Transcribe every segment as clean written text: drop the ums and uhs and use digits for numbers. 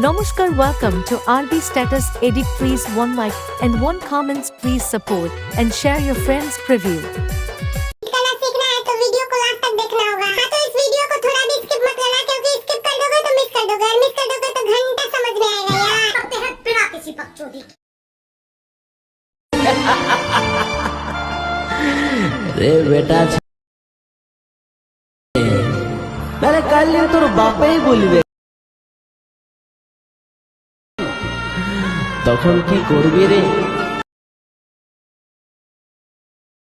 Namaskar, welcome to RB Status Edit. Please 1 like and 1 comments. Please support and share your friends preview. करना सीखना है तो video को last तक देखना होगा। हाँ तो इस वीडियो को थोड़ा भी स्किप मत करना क्योंकि स्किप कर दोगे तो मिस कर दोगे और मिस कर दोगे तो घंटा समझ में आएगा यार। अब तेरे बिना किसी बकचोदी रे बेटा मेरे कल তোর বাপই বলবে তখন কি করবি রে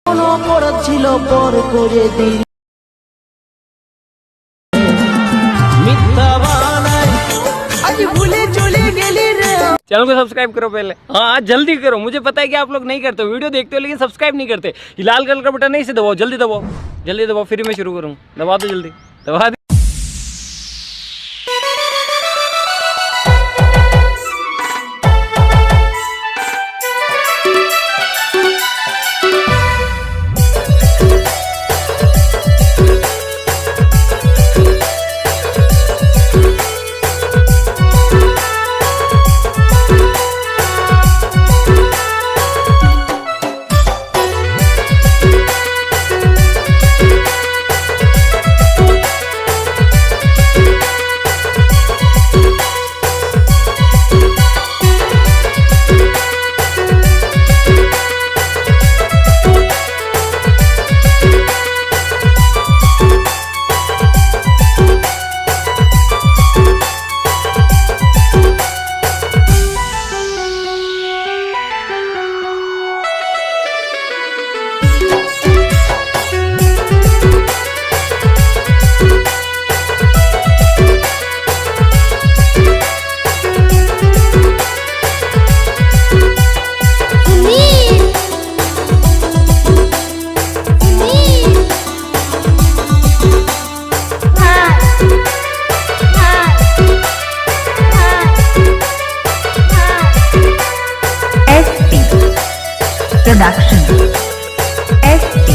কোন অপরাধ ছিল পর করে দিই মিথ্যা বানাই আজ ভুলে চলে গেলি রে। चैनल को सब्सक्राइब करो पहले। हाँ जल्दी करो, मुझे पता है कि आप लोग नहीं करते, वीडियो देखते हो लेकिन सब्सक्राइब नहीं करते। ये लाल कलर का बटन नहीं से दबाओ, जल्दी दबाओ, जल्दी दबाओ, फिर मैं शुरू करूँ। दबा दो जल्दी, दबा दो। Production. SP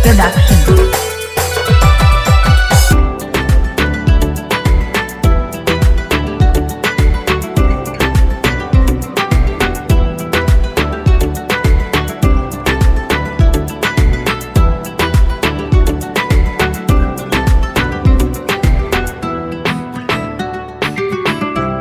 Production.